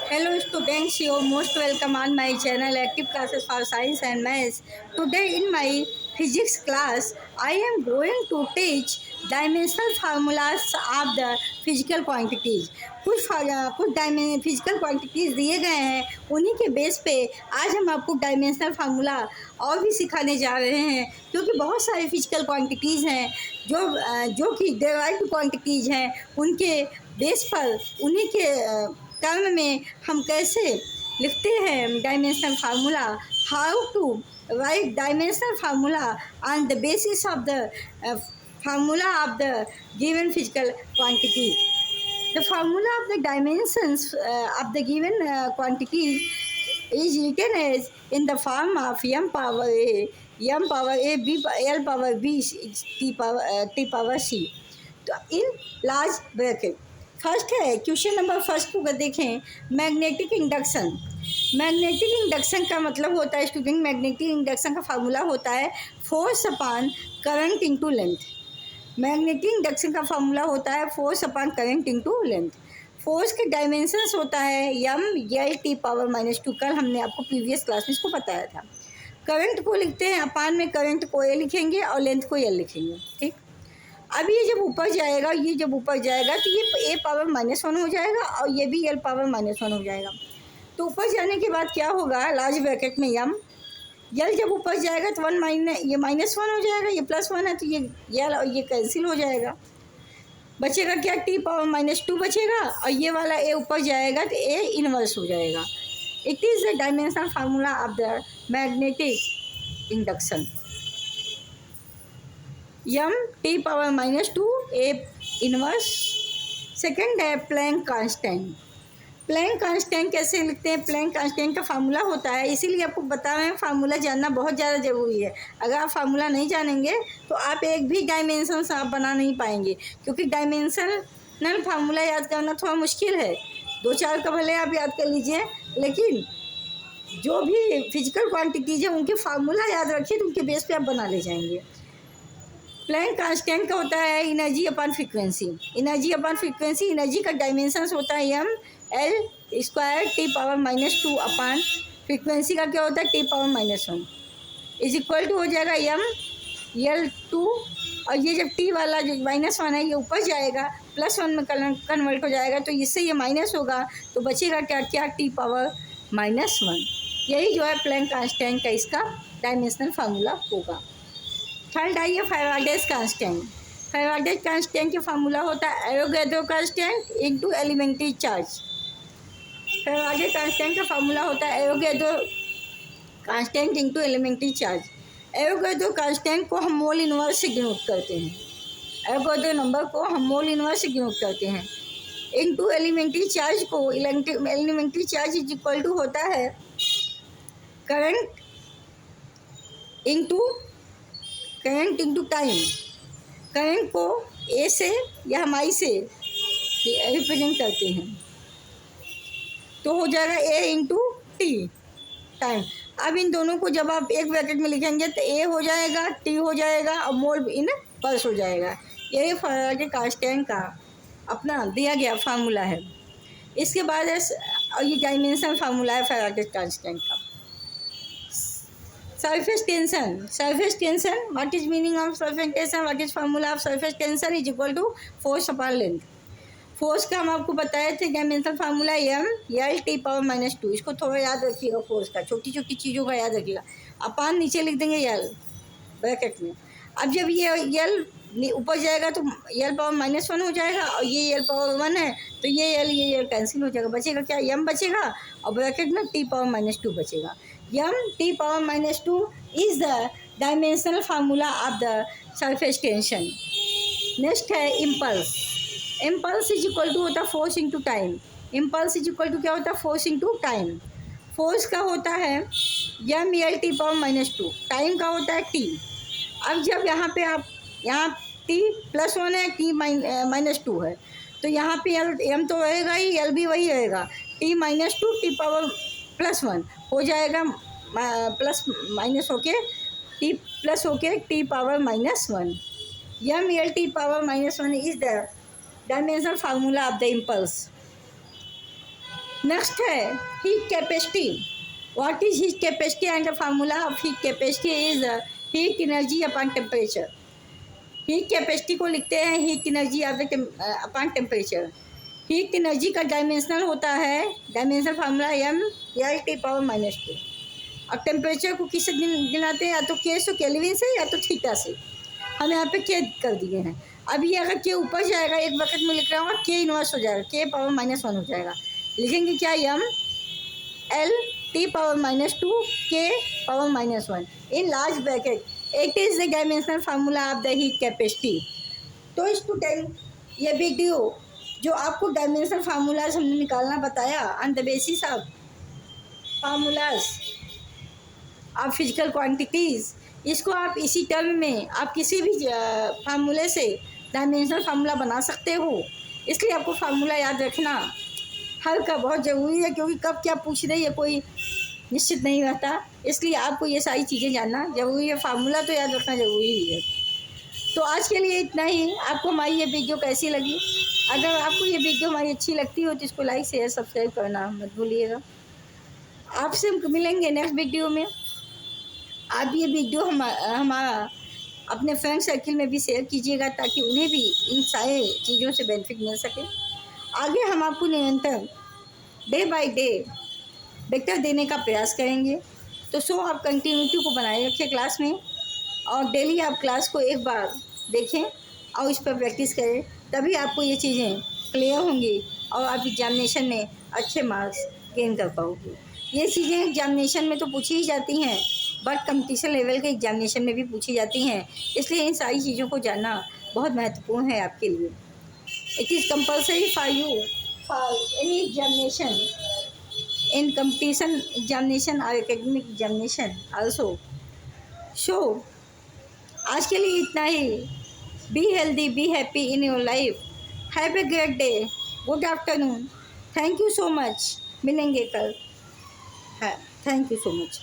Hello students, you are most welcome on my channel Active Classes for Science and Maths. Today in my physics class, I am going to teach dimensional formulas of the physical quantities. कुछ physical quantities दिए गए हैं, उन्हीं के base पे आज हम आपको डायमेंशनल फार्मूला और भी सिखाने जा रहे हैं, क्योंकि बहुत सारे फिजिकल क्वांटिटीज़ हैं जो कि डेराइव्ड क्वांटिटीज़ हैं। उनके बेस पर उन्हीं के टर्म में हम कैसे लिखते हैं dimensional formula, how to write dimensional formula on the basis of the formula of the given physical quantity. The formula of the dimensions of the given quantity is written as in the form of m power a, b l power b, t power c. तो in large bracket first है question number first को देखें, magnetic induction. Magnetic induction का मतलब होता है student, magnetic induction का formula होता है force upon current into length. Magnetic induction का फार्मूला होता है force upon current into length. Force के डायमेंशंस होता है एम एल टी पावर -2। कल हमने आपको प्रीवियस क्लास में इसको बताया था। करंट को लिखते हैं अपान में, करंट को ए लिखेंगे और लेंथ को एल लिखेंगे। ठीक, अब ये जब ऊपर जाएगा, तो ये ए पावर -1 हो जाएगा और ये भी एल पावर -1 हो जाएगा। तो ऊपर जाने के बाद क्या होगा, लार्ज ब्रैकेट में एम यल जब ऊपर जाएगा तो ये -1 हो जाएगा, ये +1 है तो ये यल और ये कैंसिल हो जाएगा। बचेगा क्या, टी पावर -2 बचेगा और ये वाला ए ऊपर जाएगा तो ए इनवर्स हो जाएगा। It is the dimensional formula of the magnetic induction. M T power -2 A inverse. Second है प्लैंक कांस्टेंट। प्लैंक कांस्टेंट कैसे लिखते हैं, प्लैंक कांस्टेंट का फार्मूला होता है, इसीलिए आपको बता रहे हैं फार्मूला जानना बहुत ज़्यादा ज़रूरी है। अगर आप फार्मूला नहीं जानेंगे तो आप एक भी डायमेंशन आप बना नहीं पाएंगे, क्योंकि डायमेंशनल फार्मूला याद करना थोड़ा मुश्किल है। 2-4 का भले आप याद कर लीजिए, लेकिन जो भी फिजिकल क्वांटिटीज है उनके फार्मूला याद रखिए तो उनके बेस पे आप बना ले जाएंगे। प्लैंक कांस्टेंट का होता है energy upon frequency. Energy upon frequency, energy का डायमेंशंस होता है M L square T power -2 upon frequency का क्या होता है T power -1 is equal to हो जाएगा एम एल 2। और ये जब टी वाला जो -1 है ये ऊपर जाएगा, +1 में कन्वर्ट हो जाएगा, तो इससे ये माइनस होगा तो बचेगा क्या टी पावर -1। यही जो है प्लैंक कांस्टेंट का इसका डायमेंशनल फार्मूला होगा। थर्ड आइए फैराडेज कांस्टेंट। फैराडेज कांस्टेंट का फार्मूला होता है Avogadro constant into elementary charge. Faraday's constant का फार्मूला होता है Avogadro constant into elementary charge. Avogadro constant को हम मोल इनवर्स से डिनोट करते हैं, एवोगैड्रो नंबर को हम मोल इनवर्स से डिनोट करते हैं। इनटू एलिमेंट्री चार्ज को, elementary charge is equal to होता है करंट इनटू टाइम। करंट को ए से या हम आई से रिप्रेजेंट करते हैं, तो हो जाएगा ए इंटू टी टाइम। अब इन दोनों को जब आप एक ब्रैकेट में लिखेंगे तो ए हो जाएगा, टी हो जाएगा और मोल इन पल्स हो जाएगा। यही फैराडे कांस्टेंट का अपना दिया गया फार्मूला है। इसके बाद और ये डायमेंशनल फार्मूला है फैराडे कांस्टेंट का। surface tension, what is meaning of surface tension, what is formula of surface tension is equal to force upon length। Force का हम आपको बताए थे dimensional formula M L T power -2। इसको थोड़ा याद रखिएगा, फोर्स का छोटी छोटी चीज़ों का याद रखिएगा। अपान नीचे लिख देंगे एल ब्रैकेट में। अब जब ये एल ऊपर जाएगा तो एल पावर -1 हो जाएगा और ये एल पावर 1 है तो ये एल कैंसिल हो जाएगा। बचेगा क्या, एम बचेगा और ब्रैकेट में टी पावर -2 बचेगा। M T power -2 is the dimensional formula of the surface tension. Next है impulse. Impulse is equal to होता है force into time. Impulse is equal to क्या होता है, फोर्स इंटू टाइम। फोर्स का होता है M L T power -2, time का होता है टी। अब जब यहाँ पे आप टी +1 है, टी -2 है, तो यहाँ पे एम तो रहेगा ही, एल भी वही रहेगा। टी -2 टी पावर +1 हो जाएगा, प्लस माइनस होके टी प्लस होके T power -1। M L T power -1 is the dimensional formula of the impulse. Next है heat capacity. What is heat capacity and the formula of heat capacity is heat energy upon temperature. Heat capacity को लिखते हैं heat energy upon temperature. Heat energy का dimensional होता है, dimensional formula m/T⁻². और temperature को किससे गिनाते हैं, या तो के से केल्विन से या तो थीटा से. हम यहाँ पे के कर दिए हैं. अब ये अगर के ऊपर जाएगा एक बकेट में लिख रहा हूँ के इनवर्स हो जाएगा, k⁻⁻1 हो जाएगा. लिखेंगे क्या m/T⁻², k⁻⁻1 in large bracket. It is the dimensional formula of the heat capacity. तो स्टूडेंट ये वीडियो जो आपको डायमेंशनल फार्मूलाज हमने निकालना बताया on the basis of formulas of physical quantities, इसको आप इसी टर्म में आप किसी भी फार्मूले से डायमेंशनल फार्मूला बना सकते हो. इसलिए आपको फार्मूला याद रखना हर का बहुत ज़रूरी है, क्योंकि कब क्या पूछ रही है कोई निश्चित नहीं रहता. इसलिए आपको ये सारी चीज़ें जानना ज़रूरी है. फार्मूला तो याद रखना ज़रूरी है. तो आज के लिए इतना ही. आपको हमारी ये वीडियो कैसी लगी? अगर आपको ये वीडियो हमारी अच्छी लगती हो तो इसको लाइक शेयर सब्सक्राइब करना मत भूलिएगा. आपसे मिलेंगे नेक्स्ट वीडियो में. आप ये वीडियो हमारा अपने फ्रेंड सर्किल में भी शेयर कीजिएगा ताकि उन्हें भी इन सारे चीज़ों से बेनिफिट मिल सके. आगे हम आपको निरंतर डे बाय डे बेटर देने का प्रयास करेंगे. तो सो आप कंटिन्यूटी को बनाए रखें क्लास में, और डेली आप क्लास को एक बार देखें और इस पर प्रैक्टिस करें. तभी आपको ये चीज़ें क्लियर होंगी और आप एग्जामिनेशन में अच्छे मार्क्स गेन कर पाओगे. ये चीज़ें एग्जामिनेशन में तो पूछी ही जाती हैं, बट कंपटीशन लेवल के एग्जामिनेशन में भी पूछी जाती हैं. इसलिए इन सारी चीज़ों को जानना बहुत महत्वपूर्ण है आपके लिए. It is compulsory for you for any examination, in competition examination और एकेडमिक एग्जामिनेशन आल्सो. सो आज के लिए इतना ही. Be healthy, be happy in your life. Have a great day. Good afternoon. Thank you so much. मिलेंगे कल. है, thank you so much.